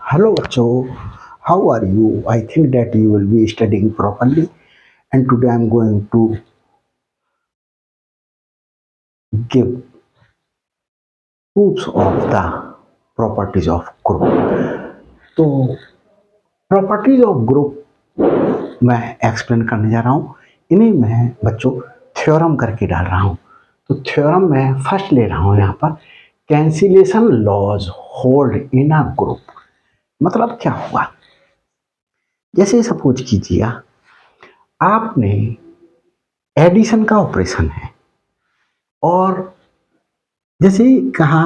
Hello, Acho. How are you? I think that you will be studying properly. And today I'm going to give proofs of the properties of group. तो properties of group मैं explain करने जा रहा हूँ। इन्हीं मैं बच्चों theorem करके डाल रहा हूँ। तो थ्योरम मैं फर्स्ट ले रहा हूँ यहाँ पर, cancellation laws hold in a group. मतलब क्या हुआ, जैसे सपोज कीजिए आपने एडिशन का ऑपरेशन है और जैसे कहा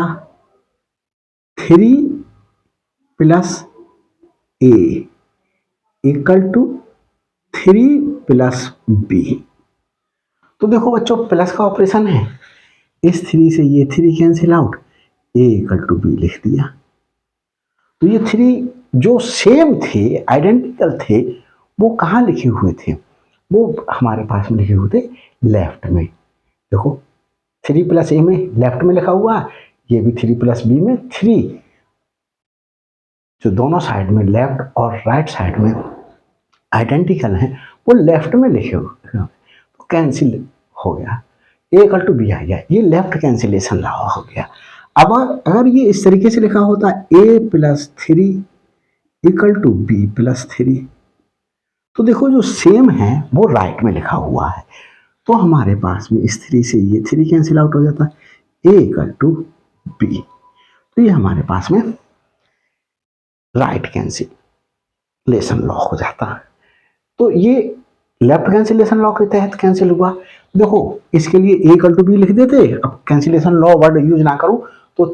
3+a=3+b। तो देखो बच्चों, प्लस का ऑपरेशन है, इस 3 से ये 3 कैंसिल आउट, a=b लिख दिया। तो ये 3 जो सेम थे, आइडेंटिकल थे, वो कहाँ लिखे हुए थे? वो हमारे पास में लिखे हुए थे लेफ्ट में। देखो 3+a में लेफ्ट में लिखा हुआ, ये भी 3+b में 3, जो दोनों साइड में लेफ्ट और राइट साइड में आइडेंटिकल हैं, वो लेफ्ट में लिखे हुए, तो कैंसिल हो गया, a=b आ गया। ये लेफ्ट कैंसिलेशन लॉ हो गया। अब अगर ये इस तरीके से लिखा होता a+3=b+3, तो देखो जो सेम है वो राइट में लिखा हुआ है, तो हमारे पास में इस 3 से ये 3 कैंसिल आउट हो जाता है, a=b। तो ये हमारे पास में राइट कैंसिलेशन लॉ हो जाता है। तो ये लेफ्ट कैंसिलेशन लॉ के तहत कैंसिल हुआ। देखो इसके लिए a=b लिख देते, अब कैंसिलेशन लॉ वर्ड यूज ना करूं तो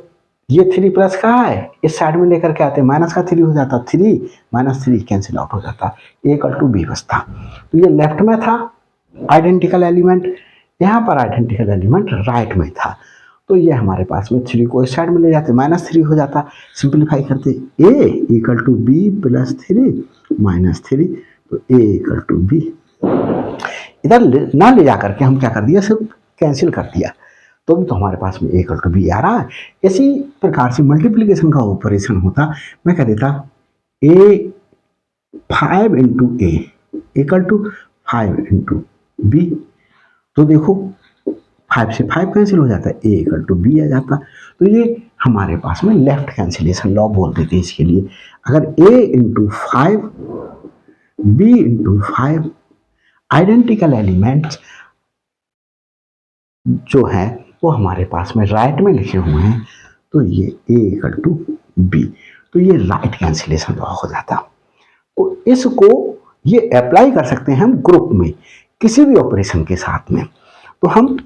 ये 3 प्लस का है, इस साइड में लेकर के आते माइनस का 3 हो जाता, 3 - 3 कैंसिल आउट हो जाता, a=b बचता। तो ये लेफ्ट में था आइडेंटिकल एलिमेंट, यहाँ पर आइडेंटिकल एलिमेंट राइट में था। तो ये हमारे पास में 3 को इस साइड में ले जाते, -3 हो जाता, सिंप्लीफाई करते a=b+3 - 3, तो a=b। इधर ना ले जाकर के हम क्या कर दिया, सिर्फ कैंसिल कर दिया, तो भी तो हमारे पास में a=b आ रहा है। इसी प्रकार से मल्टीप्लिकेशन का ऑपरेशन होता, मैं कह देता a5 × a = 5 × b। तो देखो 5 से 5 कैंसिल हो जाता है, a=b आ जाता। तो ये हमारे पास में लेफ्ट कैंसिलेशन लॉ बोल देते हैं इसके लिए। अगर a × 5 b × 5 आइडेंटिकल एलिमेंट्स जो है वो हमारे पास में राइट में लिखे हुए हैं, तो ये a=b, तो ये राइट कैंसिलेशन लॉ हो जाता। तो इसको ये अप्लाई कर सकते हैं हम ग्रुप में किसी भी ऑपरेशन के साथ में। तो हम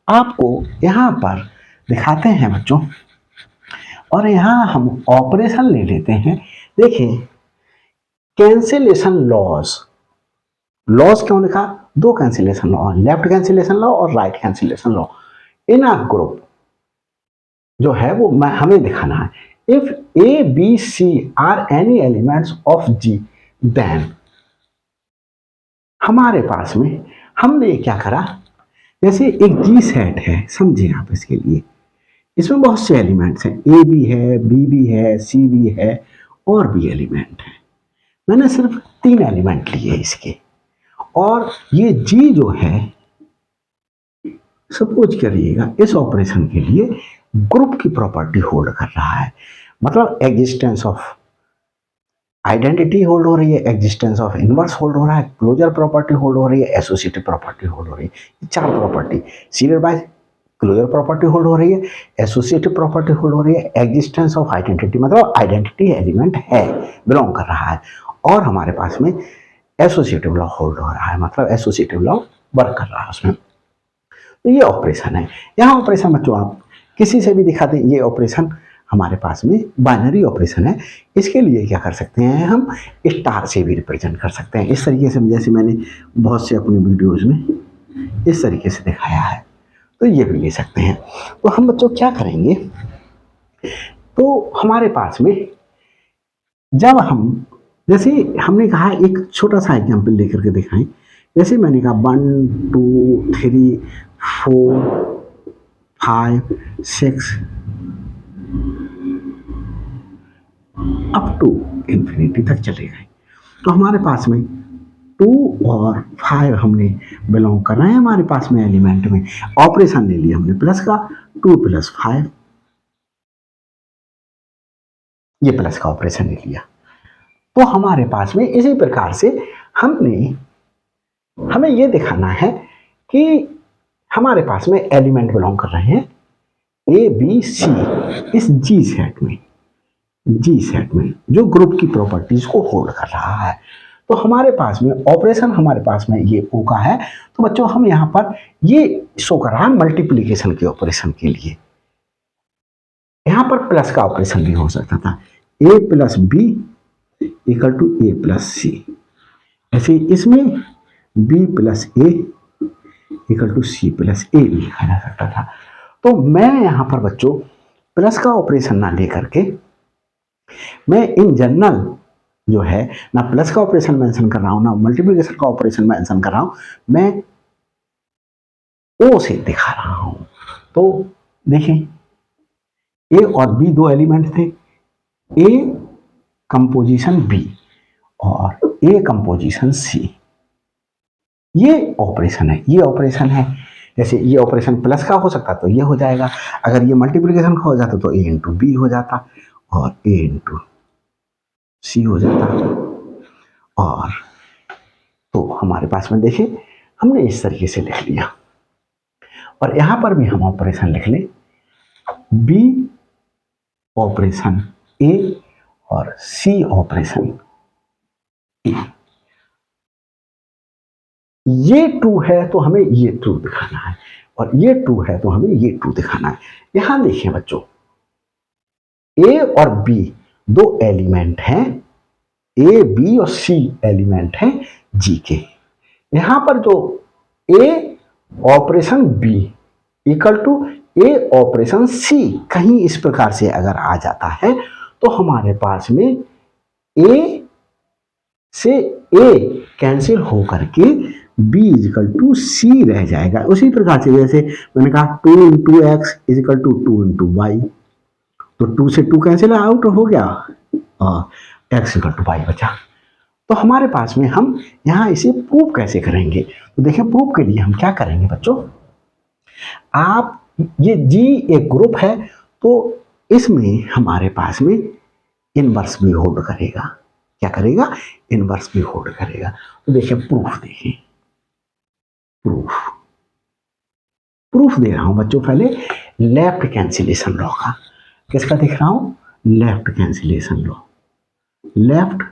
आपको यहाँ पर दिखाते हैं बच्चों, और यहाँ हम ऑपरेशन ले लेते हैं। देखिए कैंसिलेशन लॉज, लॉज क्यों लिखा, 2 cancellation law, left cancellation law और right cancellation law in a group जो है वो हमें दिखाना है। If a b c are any elements of g, then हमारे पास में हमने क्या करा, जैसे एक जी सेट है, समझिए आप इसके लिए, इसमें बहुत से एलिमेंट्स हैं, ए भी है, बी भी है, सी भी है और भी एलिमेंट है। मैंने सिर्फ 3 एलिमेंट लिए इसके, और ये जी जो है, सपोज करिएगा इस ऑपरेशन के लिए ग्रुप की प्रॉपर्टी होल्ड कर रहा है, मतलब एग्जिस्टेंस ऑफ आइडेंटिटी होल्ड हो रही है, एग्जिस्टेंस ऑफ इनवर्स होल्ड हो रहा है, क्लोजर प्रॉपर्टी होल्ड हो रही है, एसोसिएटिव प्रॉपर्टी होल्ड हो रही है। ये 4 property, serial by closure property hold हो रही है, एसोसिएटिव प्रॉपर्टी होल्ड हो रही है, एग्जिस्टेंस ऑफ आइडेंटिटी, मतलब आइडेंटिटी एलिमेंट है, बिलोंग कर रहा है, और हमारे पास में एसोसिएटिव लॉ होल्ड हो रहा है, मतलब एसोसिएटिव लॉ वर्क कर रहा है उसमें। तो ये ऑपरेशन है। यहाँ ऑपरेशन बच्चों आप किसी से भी दिखाते हैं, ये ऑपरेशन हमारे पास में बाइनरी ऑपरेशन है। इसके लिए क्या कर सकते हैं, हम स्टार से भी रिप्रेजेंट कर सकते हैं, इस तरीके से, जैसे मैंने बहुत से अपने वीडियोज में इस तरीके से दिखाया है, तो ये भी ले सकते हैं। तो हम बच्चों क्या करेंगे, तो हमारे पास में जब हम, जैसे हमने कहा एक छोटा सा एग्जाम्पल लेकर के दिखाएं, जैसे मैंने कहा 1 2 3 4 5 6 अप टू इन्फिनिटी तक चले गए। तो हमारे पास में 2 और 5 हमने बिलोंग कर रहे हैं हमारे पास में एलिमेंट में। ऑपरेशन ले लिया हमने प्लस का, 2 + 5, ये प्लस का ऑपरेशन ले लिया। तो हमारे पास में इसी प्रकार से हमें ये दिखाना है कि हमारे पास में एलिमेंट बिलोंग कर रहे हैं ए बी सी इस जी सेट में जो ग्रुप की प्रॉपर्टीज को होल्ड कर रहा है। तो हमारे पास में ऑपरेशन हमारे पास में ये ओ का है। तो बच्चों हम यहां पर ये शो कर रहा है मल्टीप्लीकेशन के ऑपरेशन के लिए। यहां पर प्लस का ऑपरेशन भी हो सकता था, A plus B equal to A plus C. ऐसे इसमें B plus A equal to C plus A भी लिखा जा सकता था। तो मैं यहां पर बच्चों प्लस का ऑपरेशन ना लेकर के मैं इन जनरल जो है ना प्लस का ऑपरेशन मेंशन कर रहा हूं ना मल्टीप्लिकेशन का ऑपरेशन मेंशन कर रहा हूं, मैं ओ से दिखा रहा हूं। तो देखें ए और बी दो एलिमेंट थे, ए कंपोजिशन बी और ए कंपोजिशन सी। ये ऑपरेशन है। जैसे ये ऑपरेशन प्लस का हो सकता तो ये हो जाएगा, अगर ये मल्टीप्लिकेशन का हो जाता तो ए इंटू बी हो जाता और ए इंटू सी हो जाता। और तो हमारे पास में देखिए हमने इस तरीके से लिख लिया। और यहां पर भी हम ऑपरेशन लिख लें, बी ऑपरेशन ए और सी ऑपरेशन ए। ये ट्रू है तो हमें ये ट्रू दिखाना है और ये ट्रू है तो हमें ये ट्रू दिखाना है। यहां देखिए बच्चों, ए और बी दो एलिमेंट हैं, ए बी और सी एलिमेंट हैं जी के। यहां पर जो A operation B equal to A operation C कहीं इस प्रकार से अगर आ जाता है तो हमारे पास में ए से ए कैंसिल हो करके b इजिकल टू सी रह जाएगा। उसी प्रकार से जैसे मैंने कहा 2 into x is equal to 2 into y, तो 2 से 2 कैंसिल आउट हो गया और एक्स इजिकल टू वाई बचा। तो हमारे पास में हम यहां इसे प्रूव कैसे करेंगे, तो देखिए प्रूव के लिए हम क्या करेंगे बच्चों, आप ये जी एक ग्रुप है तो इसमें हमारे पास में इनवर्स भी होल्ड करेगा। क्या करेगा? इनवर्स भी होल्ड करेगा। तो देखिए प्रूफ, देखिए प्रूफ दे रहा हूं बच्चों। पहले लेफ्ट कैंसिलेशन लॉ का, किसका दिख रहा हूं? Left cancellation law, left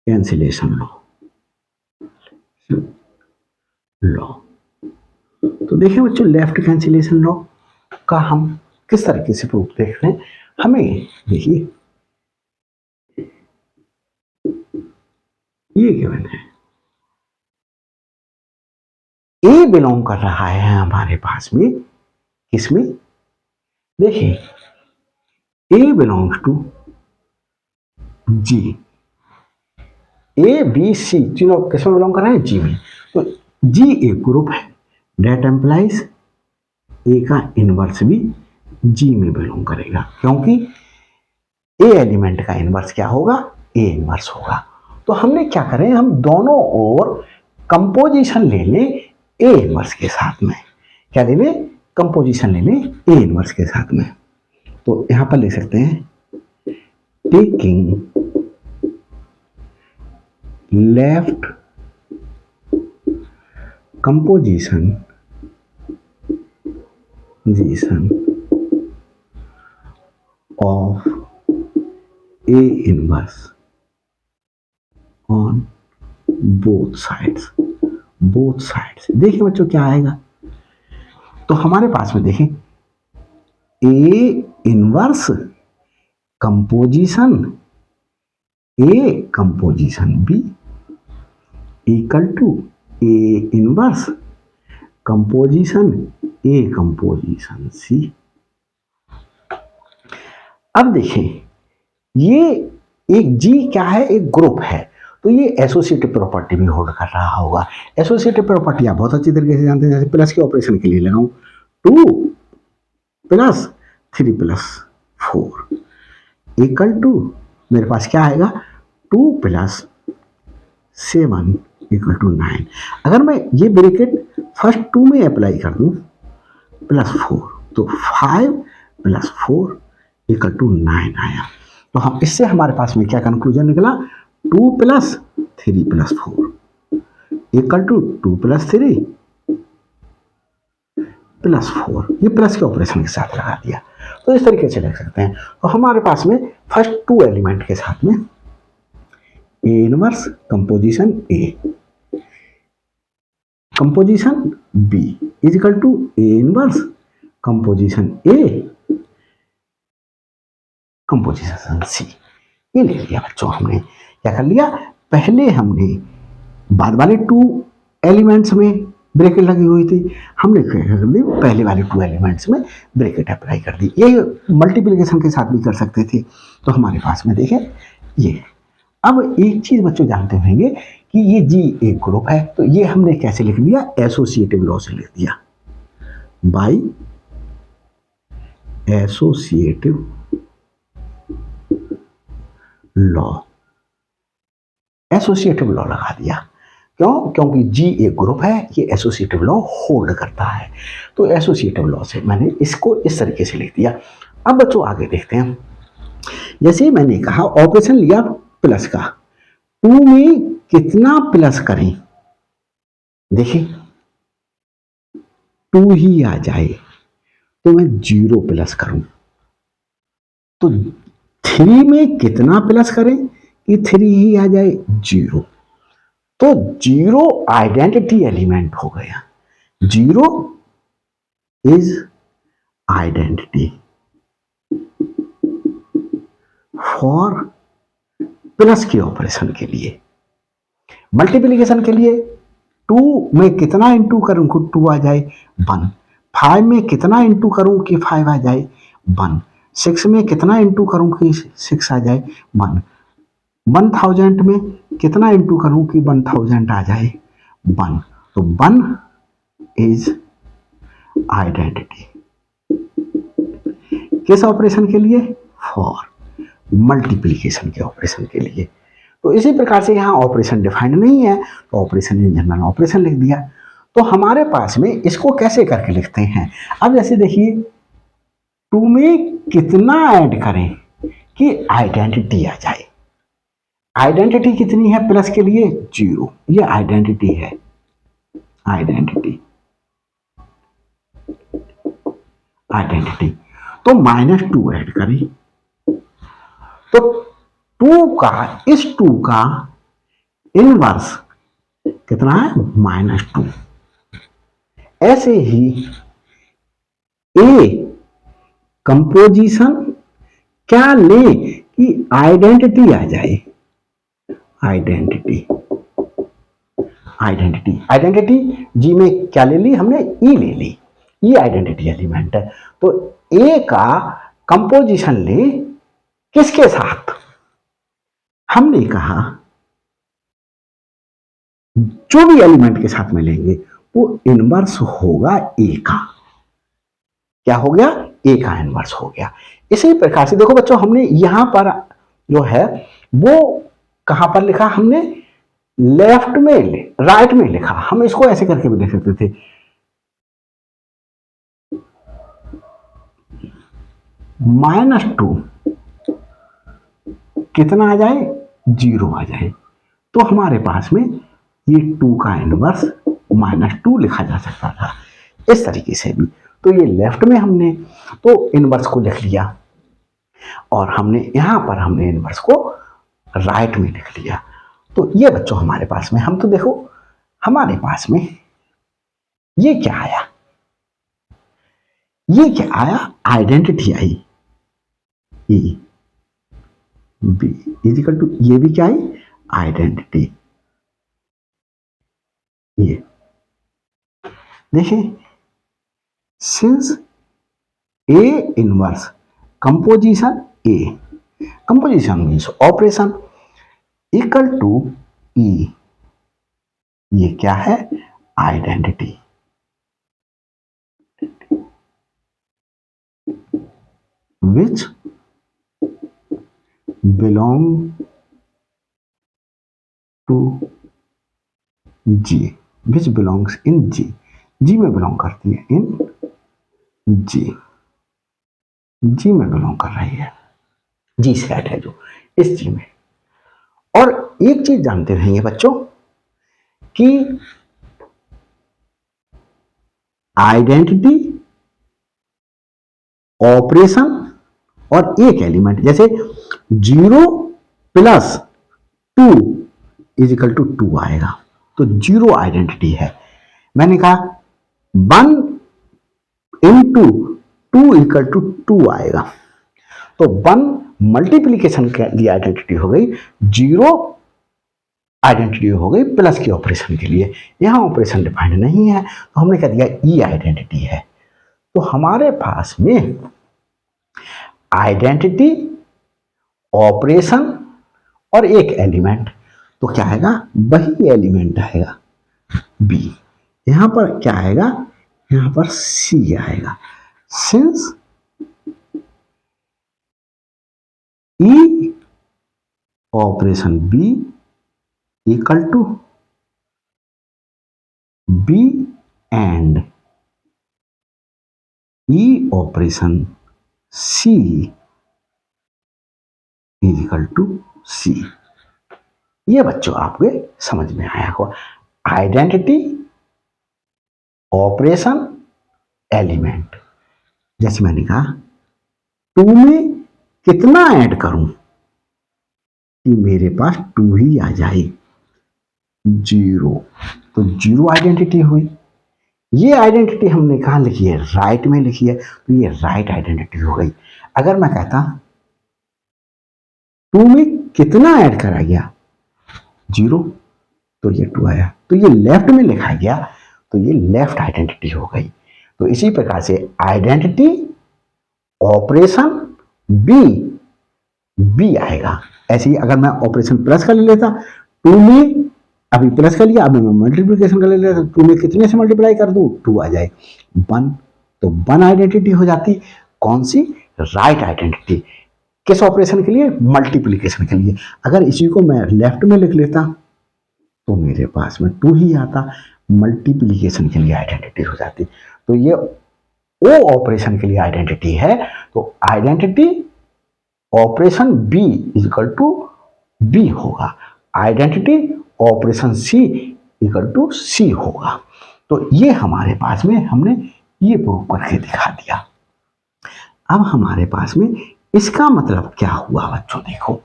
cancellation law. तो देखिए बच्चों लेफ्ट कैंसिलेशन लॉ का हम किस तरीके से प्रूफ देख रहे हैं। हमें देखिए ये गिवन है, ए बिलोंग कर रहा है हमारे पास में किसमें? देखिए A belongs to G, A B C तीनों किसमें बिलोंग कर रहे हैं? जी में। तो जी एक ग्रुप है, डेट एम्प्लाइज ए का इनवर्स भी जी में बिलोंग करेगा, क्योंकि ए एलिमेंट का इनवर्स क्या होगा? ए इनवर्स होगा। तो हमने क्या करें, हम दोनों ओर कंपोजिशन ले लें ए इनवर्स के साथ में। क्या ले लें? कंपोजिशन ले लें ए इनवर्स के साथ में। तो यहां पर ले सकते हैं taking left composition of A inverse on both sides. देखिए बच्चों क्या आएगा, तो हमारे पास में देखें A inverse composition A composition B equal to A inverse composition A composition C. अब देखें ये एक जी क्या है? एक ग्रुप है, तो ये एसोसिएटिव प्रॉपर्टी भी होल्ड कर रहा होगा। एसोसिएटिव प्रॉपर्टी आप बहुत अच्छी तरीके से जानते हैं, जैसे प्लस के ऑपरेशन के लिए लगाऊं 2 + 3 + 4 इक्वल टू मेरे पास क्या आएगा 2 प्लस 7 इक्वल टू 9। अगर मैं ये ब्रैकेट फर्स्ट 2 में अप्लाई कर दूं +4 तो 5 + 4 इक्वल टू 9 आया। तो हम इससे हमारे पास में क्या कंक्लूजन निकला 2 + 3 + 4 इक्वल टू 2 + 3 + 4। ये प्लस के ऑपरेशन के साथ लगा दिया। तो इस तरीके से लिख सकते हैं। तो हमारे पास में फर्स्ट 2 एलिमेंट के साथ में A inverse composition A composition B is equal to A inverse composition A composition C. ये ले लिया बच्चों। हमने क्या कर लिया, पहले हमने बाद वाले 2 एलिमेंट्स में ब्रैकेट लगी हुई थी, हमने पहले वाले 2 एलिमेंट्स में ब्रैकेट अप्लाई कर दी। ये मल्टीप्लिकेशन के साथ भी कर सकते थे। तो हमारे पास में देखें ये। अब एक चीज बच्चों जानते होंगे कि ये जी एक ग्रुप है, तो ये हमने कैसे लिख दिया, एसोसिएटिव लॉ से लिख दिया, by associative law. Associative law लगा दिया। क्यों? क्योंकि जी एक ग्रुप है, ये एसोसिएटिव लॉ होल्ड करता है। तो एसोसिएटिव लॉ से मैंने इसको इस तरीके से लिख दिया। अब बच्चों आगे देखते हैं। जैसे मैंने कहा ऑपरेशन लिया प्लस का, 2 में कितना प्लस करें, देखिए 2 ही आ जाए तो मैं 0 प्लस करूं, तो 3 में कितना प्लस करें कि 3 ही आ जाए 0, तो 0 आइडेंटिटी एलिमेंट हो गया। 0 इज आइडेंटिटी फॉर प्लस के ऑपरेशन के लिए। मल्टीप्लिकेशन के लिए 2 में कितना इंटू करूं कि 2 आ जाए 1, 5 में कितना इंटू करूं कि 5 आ जाए 1, 6 में कितना इंटू करूं कि 6 आ जाए 1, 1000 में कितना इंटू करूं कि 1000 आ जाए 1। तो 1 इज आइडेंटिटी किस ऑपरेशन के लिए, फॉर मल्टीप्लिकेशन के ऑपरेशन के लिए। तो इसी प्रकार से यहाँ ऑपरेशन डिफाइंड नहीं है, तो ऑपरेशन इन जनरल ऑपरेशन लिख दिया। तो हमारे पास में इसको कैसे करके लिखते हैं, अब जैसे देखिए 2 में कितना ऐड करें कि आइडेंटिटी आ जाए। आइडेंटिटी कितनी है प्लस के लिए 0, ये आइडेंटिटी है, आइडेंटिटी आइडेंटिटी। तो -2 ऐड करें, तो 2 का इस 2 का इनवर्स कितना है -2। ऐसे ही ए कंपोजिशन क्या ले कि आइडेंटिटी आ जाए, आइडेंटिटी आइडेंटिटी आइडेंटिटी जी में क्या ले ली हमने, ई ले ली, ये आइडेंटिटी एलिमेंट है। तो ए का कंपोजिशन ले किसके साथ, हमने कहा जो भी एलिमेंट के साथ में लेंगे वो इनवर्स होगा ए का। क्या हो गया, ए का इनवर्स हो गया। इसी प्रकार से देखो बच्चों हमने यहां पर जो है वो कहां पर लिखा, हमने लेफ्ट में राइट में लिखा। हम इसको ऐसे करके भी लिख सकते थे, -2 कितना आ जाए 0 आ जाए, तो हमारे पास में ये 2 का इनवर्स -2 लिखा जा सकता था इस तरीके से भी। तो ये लेफ्ट में हमने तो इनवर्स को लिख लिया, और हमने यहां पर हमने इनवर्स को राइट में लिख लिया। तो ये बच्चों हमारे पास में, हम तो देखो हमारे पास में ये क्या आया, ये क्या आया, आइडेंटिटी आई, E B is equal to, ये भी क्या आई आइडेंटिटी। ये देखिए since A inverse composition A, composition means operation equal to E, ये क्या है identity, which belong to G, which belongs in G, G में बिलोंग करती है, इन जी, जी में बिलोंग कर रही है, जी सेट है जो इस जी में। और एक चीज जानते रहेंगे बच्चों कि आइडेंटिटी, ऑपरेशन और एक एलिमेंट, जैसे 0 प्लस 2 इज इक्वल टू 2 आएगा, तो 0 आइडेंटिटी है। मैंने कहा 1 इंटू 2 इक्वल टू 2 आएगा, तो 1 मल्टीप्लीकेशन के लिए आइडेंटिटी हो गई, 0 आइडेंटिटी हो गई प्लस के ऑपरेशन के लिए। यहां ऑपरेशन डिफाइंड नहीं है तो हमने कह दिया ई आइडेंटिटी है। तो हमारे पास में आइडेंटिटी, ऑपरेशन और एक एलिमेंट, तो क्या आएगा, वही एलिमेंट आएगा बी। यहां पर क्या आएगा, यहां पर सी आएगा, since E operation B equal to B and E operation C is equal to C. ये बच्चों आपके समझ में आया होगा, आइडेंटिटी, ऑपरेशन, एलिमेंट। जैसे मैंने कहा 2 में कितना ऐड करूं कि मेरे पास 2 ही आ जाए, 0, तो 0 आइडेंटिटी हुई। ये आइडेंटिटी हमने कहा लिखी है, राइट में लिखी है, तो ये राइट आइडेंटिटी हो गई। अगर मैं कहता 2 में कितना ऐड करा गया, 0, तो ये 2 आया, तो ये लेफ्ट में लिखा गया, तो ये लेफ्ट आइडेंटिटी हो गई। तो इसी प्रकार से आइडेंटिटी, ऑपरेशन, बी, बी आएगा। ऐसे ही अगर मैं ऑपरेशन प्लस का ले लेता, 2 में अभी प्लस कर लिया, अब मैं मल्टीप्लिकेशन का ले लेता, 2 में कितने से मल्टीप्लाई कर दूं, 2 आ जाए, 1, तो 1 आइडेंटिटी हो जाती। कौन सी, राइट आइडेंटिटी। किस ऑपरेशन के लिए, मल्टीप्लिकेशन के लिए। अगर इसी को मैं लेफ्ट में लिख लेता तो मेरे पास में 2 ही आता, मल्टीप्लिकेशन के लिए आइडेंटिटी हो जाती। तो ये ओ ऑपरेशन के लिए आइडेंटिटी है, तो identity, operation B is equal to B होगा, identity, operation C equal to C होगा। तो ये हमारे पास में हमने ये प्रूव करके दिखा दिया। अब हमारे पास में इसका मतलब क्या हुआ बच्चों, देखो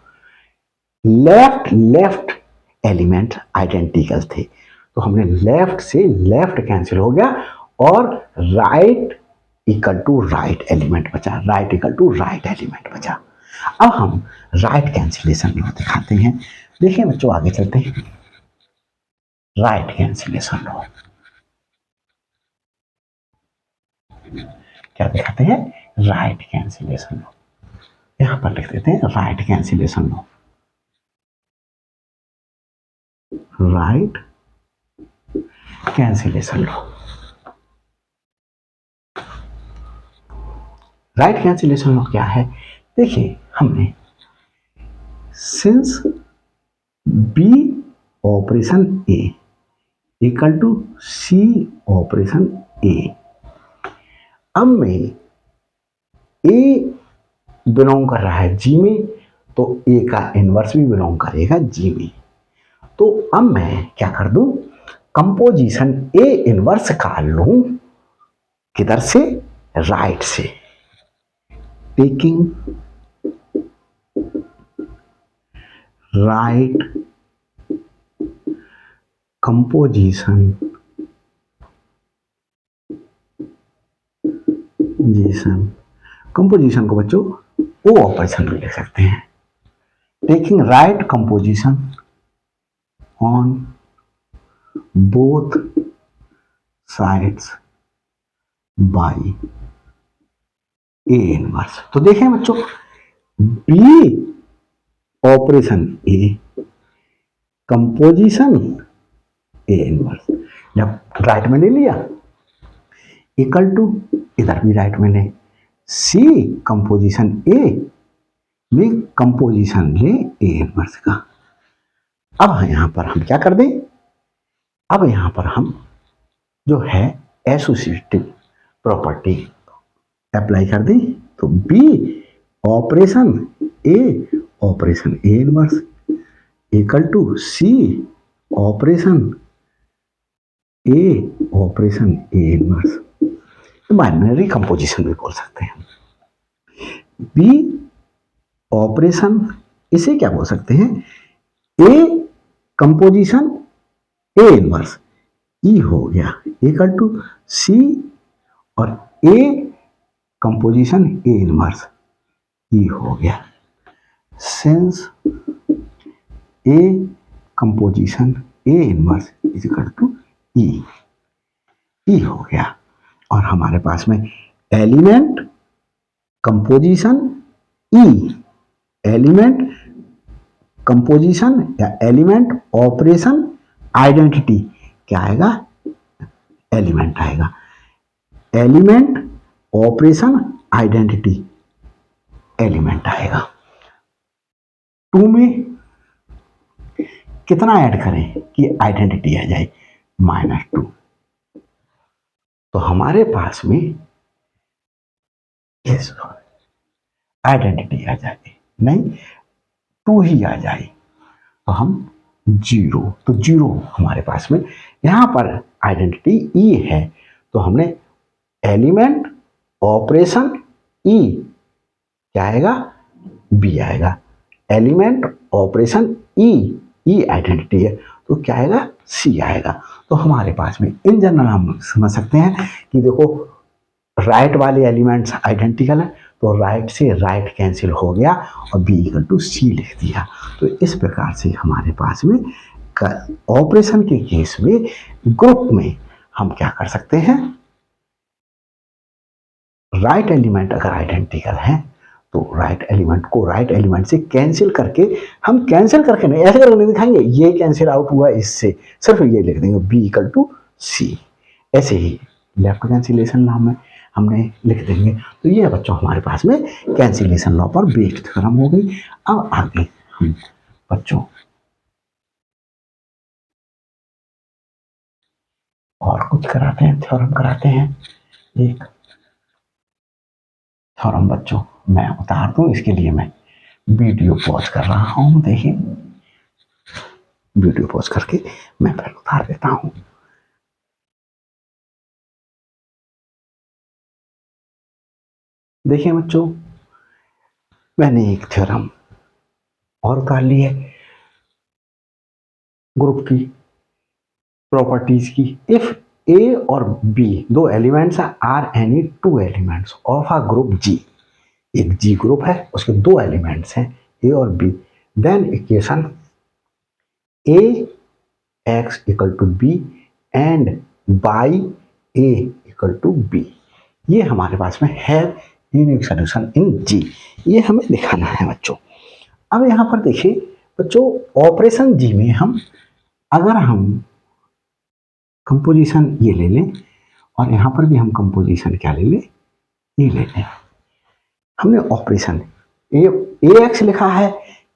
लेफ्ट लेफ्ट एलिमेंट आइडेंटिकल थे, तो हमने लेफ्ट से लेफ्ट कैंसिल हो गया और right equal to right element बचा, right equal to right element बचा। अब हम राइट कैंसिलेशन लॉ दिखाते हैं। देखिए बच्चों आगे चलते हैं, राइट कैंसिलेशन लॉ क्या दिखाते हैं, राइट कैंसिलेशन लॉ। यहां पर लिख देते हैं right cancellation law, right cancellation law. Right cancellation law क्या है, देखिए हमने since B operation A equal to C operation A, अब मैं ए बिलोंग कर रहा है जी में, तो ए का इनवर्स भी बिलोंग करेगा जी में। तो अब मैं क्या कर दूं, कंपोजिशन ए इनवर्स का लूं, किधर से, राइट से, टेकिंग राइट कंपोजिशन कंपोजिशन को बच्चों ओ ऑपरेशन में लिख सकते हैं, taking right composition on both sides by A inverse. तो देखें बच्चों, b operation a, composition A inverse, जब राइट में ले लिया इक्वल टू, इधर भी राइट में ले, सी कंपोजिशन ए में कंपोजिशन ले ए इनवर्स का। अब यहां पर हम क्या कर दें, अब यहां पर हम जो है एसोसिएटिव प्रॉपर्टी अप्लाई कर दें, तो b operation A inverse equal to c a operation A inverse. Binary composition भी बोल सकते हैं। बी ऑपरेशन, इसे क्या बोल सकते हैं, ए कंपोजिशन ए इनवर्स ई हो गया इक्वल टू सी और ए कंपोजिशन ए इनवर्स ई हो गया। Since A composition A inverse is equal to E हो गया। और हमारे पास में element composition E, element composition या एलिमेंट ऑपरेशन आइडेंटिटी क्या आएगा, एलिमेंट आएगा। एलिमेंट ऑपरेशन आइडेंटिटी एलिमेंट आएगा। 2 में कितना ऐड करें कि आइडेंटिटी आ जाए, -2। तो हमारे पास में आइडेंटिटी आ जाए, नहीं 2 ही आ जाए तो हम 0, तो 0 हमारे पास में यहां पर आइडेंटिटी ई है, तो हमने एलिमेंट ऑपरेशन ई क्या आएगा, बी आएगा। एलिमेंट ऑपरेशन ई आइडेंटिटी है तो क्या आएगा, सी आएगा। तो हमारे पास में इन जनरल हम समझ सकते हैं कि देखो राइट वाले एलिमेंट्स आइडेंटिकल है, तो राइट से राइट कैंसिल हो गया और बी इक्वल टू सी लिख दिया। तो इस प्रकार से हमारे पास में ऑपरेशन के केस में ग्रुप में हम क्या कर सकते हैं, राइट एलिमेंट अगर आइडेंटिकल है तो राइट एलिमेंट को राइट एलिमेंट से कैंसिल करके, हम कैंसिल करके नहीं ऐसे करके नहीं दिखाएंगे, ये कैंसिल आउट हुआ इससे, सिर्फ ये लिख देंगे बी इक्वल टू सी। ऐसे ही लेफ्ट कैंसिलेशन लॉ में हमने लिख देंगे। तो ये बच्चों हमारे पास में कैंसिलेशन लॉ पर बेस्ड थ्योरम हो गई। अब आगे हम बच्चों और कुछ कराते हैं, थ्योरम कराते हैं। एक थ्योरम बच्चों मैं उतार दूं, इसके लिए मैं वीडियो पॉज कर रहा हूं। देखिए वीडियो पॉज करके मैं फिर उतार देता हूं। देखिए बच्चों मैंने एक थ्योरम और उतार ली है ग्रुप की प्रॉपर्टीज की। इफ ए और बी दो elements are any 2 elements of a group G, एक जी ग्रुप है उसके 2 एलिमेंट्स हैं ए और B, then equation A X equal to B and Y A equal to B, ये हमारे पास में है यूनिक सॉल्यूशन इन जी। ये हमें दिखाना है बच्चों। अब यहां पर देखिए बच्चों ऑपरेशन जी में हम अगर हम कंपोजिशन ये ले लें और यहां पर भी हम कंपोजिशन क्या ले लें, ये ले लें। हमने ऑपरेशन ए एक्स लिखा है,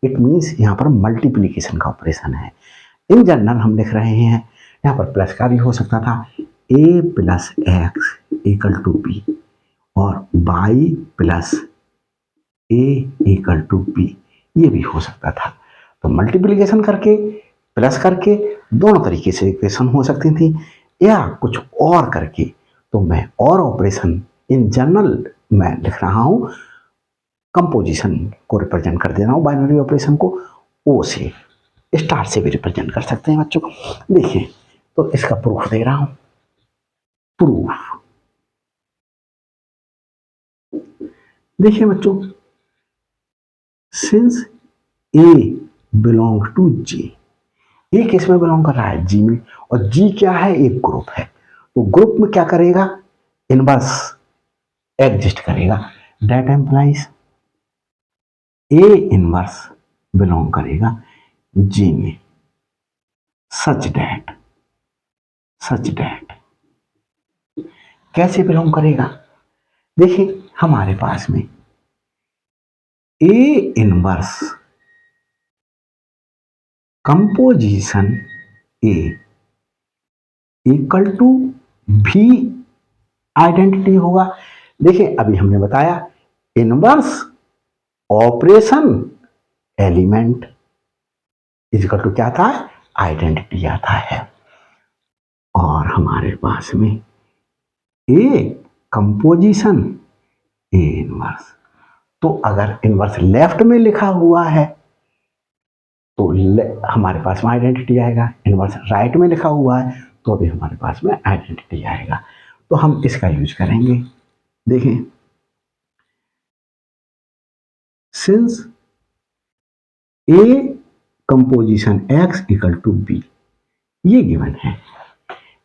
इट मीन्स यहाँ पर मल्टीप्लीकेशन का ऑपरेशन है। इन जनरल हम लिख रहे हैं, यहाँ पर प्लस का भी हो सकता था, A plus X equal to B और Y plus A equal to B, ये भी हो सकता था। तो मल्टीप्लीकेशन करके प्लस करके दोनों तरीके से इक्वेशन हो सकती थी, या कुछ और करके। तो मैं और ऑपरेशन इन जनरल मैं लिख रहा हूं, कंपोजिशन को रिप्रेजेंट कर दे रहा हूं, बाइनरी ऑपरेशन को ओ से, स्टार से भी रिप्रेजेंट कर सकते हैं बच्चों। देखिए तो इसका प्रूफ दे रहा हूं। प्रूफ देखिए बच्चों, since A belong to G, ए किस में बिलोंग कर रहा है, जी में, और जी क्या है, एक ग्रुप है। तो ग्रुप में क्या करेगा, इनवर्स एग्जिस्ट करेगा। That employees A inverse belong करेगा जी में, सच दैट कैसे बिलोंग करेगा। देखिए हमारे पास में A inverse composition A equal to भी आइडेंटिटी होगा। देखिए अभी हमने बताया inverse operation element equal to क्या था, आइडेंटिटी आता है। और हमारे पास में ए कंपोजिशन ए इनवर्स, तो अगर इनवर्स लेफ्ट में लिखा हुआ है तो हमारे पास में आइडेंटिटी आएगा, इनवर्स राइट में लिखा हुआ है तो अभी हमारे पास में आइडेंटिटी आएगा। तो हम इसका यूज करेंगे। देखें, since A composition X equal to B, ये गिवन है,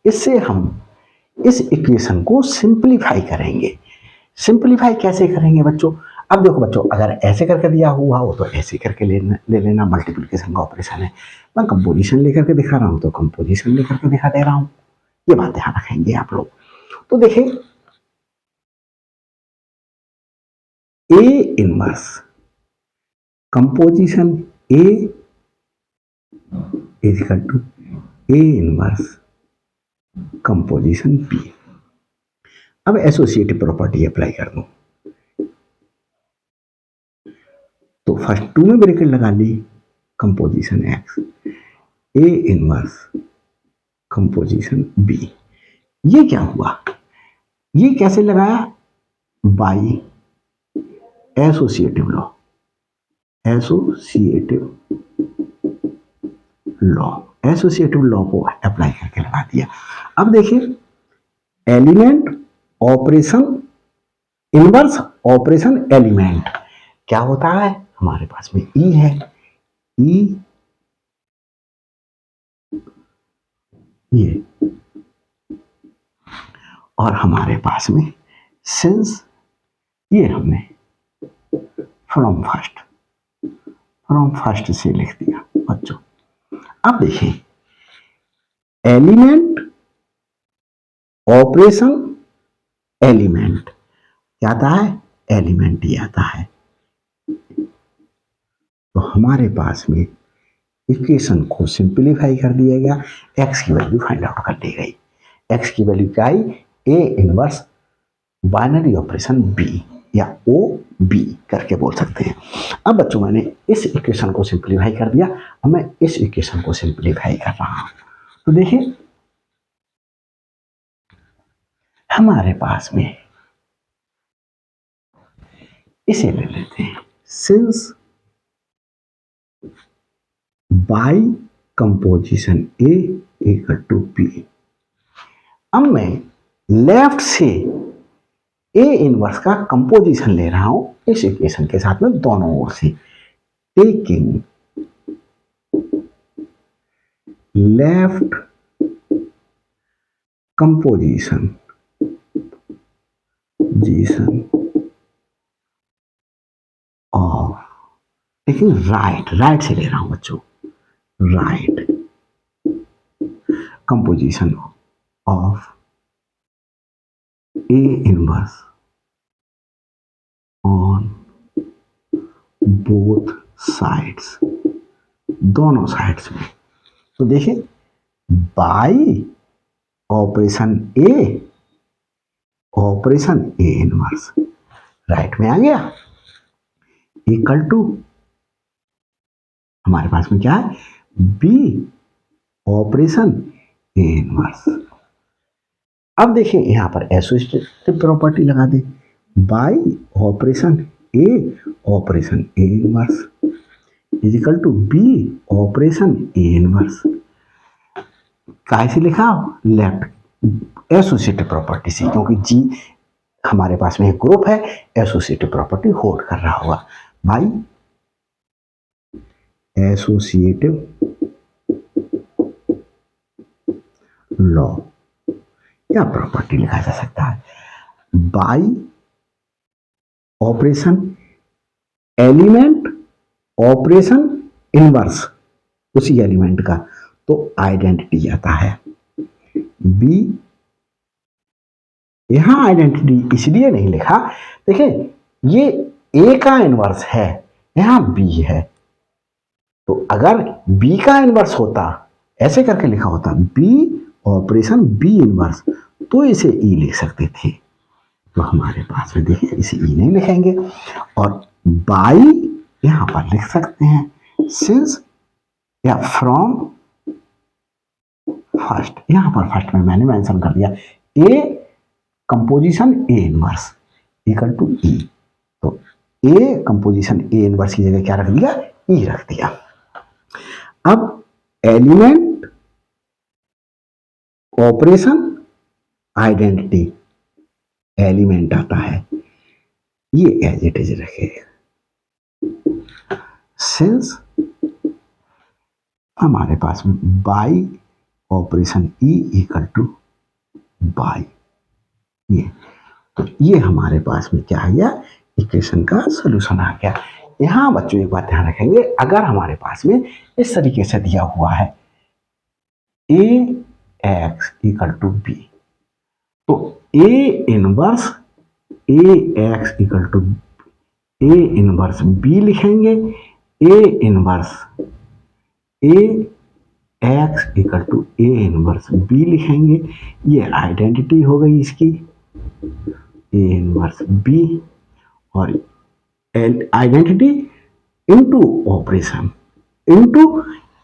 इससे हम इस इक्वेशन को सिंपलीफाई करेंगे। सिंपलीफाई कैसे करेंगे बच्चों? अब देखो बच्चों, अगर ऐसे करके दिया हुआ हो तो ऐसे करके ले लेना, मल्टीप्लिकेशन का ऑपरेशन है। मैं कंपोजिशन लेकर के दिखा रहा हूं तो कंपोजिशन लेकर के दिखा दे रहा हूं, ये बात ध्यान रखेंगे आप लोग। तो देखिए A inverse composition A is equal to A inverse composition B. अब एसोसिएटिव प्रॉपर्टी अप्लाई कर दूं तो फर्स्ट 2 में ब्रैकेट लगा ली, composition X A inverse composition B. ये क्या हुआ, ये कैसे लगाया, by associative law, associative law को अप्लाई करके लगा दिया। अब देखिए element operation inverse operation element क्या होता है, हमारे पास में ई है, ई ये, और हमारे पास में सिंस ये हमने फ्रॉम फर्स्ट से लिख दिया बच्चों। अब देखिए एलिमेंट ऑपरेशन एलिमेंट क्या आता है, एलिमेंट ही आता है। तो हमारे पास में इक्वेशन को सिंपलीफाई कर दिया गया, एक्स की वैल्यू फाइंड आउट कर दी गई। एक्स की वैल्यू क्या आई, A inverse binary operation B या ओ बी करके बोल सकते हैं। अब बच्चों मैंने इस इक्वेशन को सिंपलीफाई कर दिया, अब मैं इस इक्वेशन को सिंपलीफाई कर रहा हूं। तो देखिए हमारे पास में इसे ले लेते हैं, since Y composition A equal to B. अब मैं लेफ्ट से ए इनवर्स का कंपोजिशन ले रहा हूं इस इक्वेशन के साथ में दोनों ओर से, taking left composition of, taking right से ले रहा हूं बच्चों, right composition of A inverse on both sides, दोनों साइड्स में। तो देखिए by operation A inverse right में आ गया, इक्वल टू हमारे पास में क्या है, बी ऑपरेशन ए इनवर्स। अब देखिए यहां पर एसोसिएटिव प्रॉपर्टी लगा दे, Y operation A inverse is equal to B operation A inverse. कैसे लिखा, लेफ्ट एसोसिएटिव प्रॉपर्टी से, क्योंकि जी हमारे पास में एक ग्रुप है, एसोसिएटिव प्रॉपर्टी होल्ड कर रहा होगा, बाई एसोसिएटिव लॉ, क्या प्रॉपर्टी लिखा जा सकता है, by operation element operation inverse उसी एलिमेंट का, तो आइडेंटिटी आता है बी। यहां आइडेंटिटी इसलिए नहीं लिखा, देखिए ये ए का इनवर्स है, यहाँ बी है, तो अगर बी का इनवर्स होता, ऐसे करके लिखा होता बी ऑपरेशन बी इनवर्स, तो इसे ई लिख सकते थे। तो हमारे पास में देखिए इसे ई नहीं लिखेंगे, और बाई यहां पर लिख सकते हैं सिंस या फ्रॉम फर्स्ट। यहां पर फर्स्ट में मैंने मेंशन कर दिया A composition A inverse equal to E, तो ए कंपोजिशन ए इनवर्स की जगह क्या रख दिया, ई रख दिया। अब एलिमेंट ऑपरेशन आइडेंटिटी, एलिमेंट आता है, ये एज इट इज रखेगा सिंस हमारे पास में by operation E equal two by, ये तो ये हमारे पास में क्या आ गया, इक्वेशन का सॉल्यूशन आ गया। यहां बच्चों एक बात ध्यान रखेंगे, अगर हमारे पास में इस तरीके से दिया हुआ है A X equal to B, तो A inverse A X equal to A inverse B लिखेंगे, A inverse A X equal to A inverse B लिखेंगे, ये आइडेंटिटी हो गई इसकी ए इनवर्स बी, और identity into operation into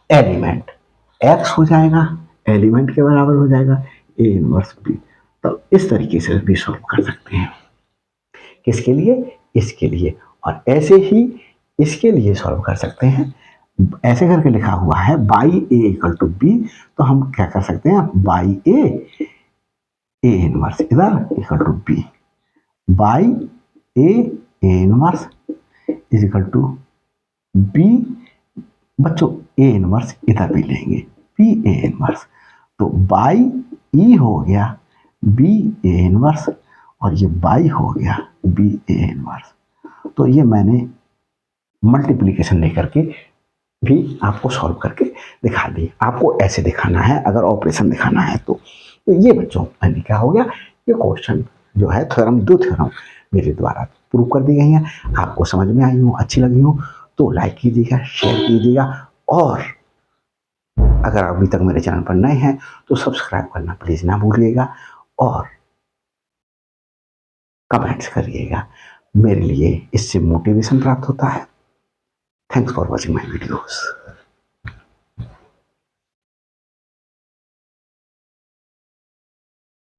element, X हो जाएगा एलिमेंट के बराबर हो जाएगा ए इनवर्स बी। तो इस तरीके से भी सॉल्व कर सकते हैं, किसके लिए, इसके लिए, और ऐसे ही इसके लिए सॉल्व कर सकते हैं। ऐसे करके लिखा हुआ है Y A equal to B, तो हम क्या कर सकते हैं, बाई ए इनवर्स इधर equal to B, Y A inverse is equal to B, बच्चों ए इनवर्स इधर भी लेंगे बी ए इनवर्स, तो बाई ई हो गया बी ए इनवर्स, और ये बाई हो गया बी ए इनवर्स। तो ये मैंने मल्टीप्लिकेशन लेकर के भी आपको सॉल्व करके दिखा दी। आपको ऐसे दिखाना है अगर ऑपरेशन दिखाना है तो ये बच्चों मैंने क्या हो गया, ये क्वेश्चन जो है थ्योरम, दो थ्योरम मेरे द्वारा प्रूव कर दी गई हैं। आपको समझ में आई हो, अच्छी लगी हो तो लाइक कीजिएगा, शेयर कीजिएगा, और अगर अभी तक मेरे चैनल पर नए हैं तो सब्सक्राइब करना प्लीज़ ना भूलिएगा, और कमेंट्स करिएगा, मेरे लिए इससे मोटिवेशन प्राप्त होता है। Thanks for watching my videos.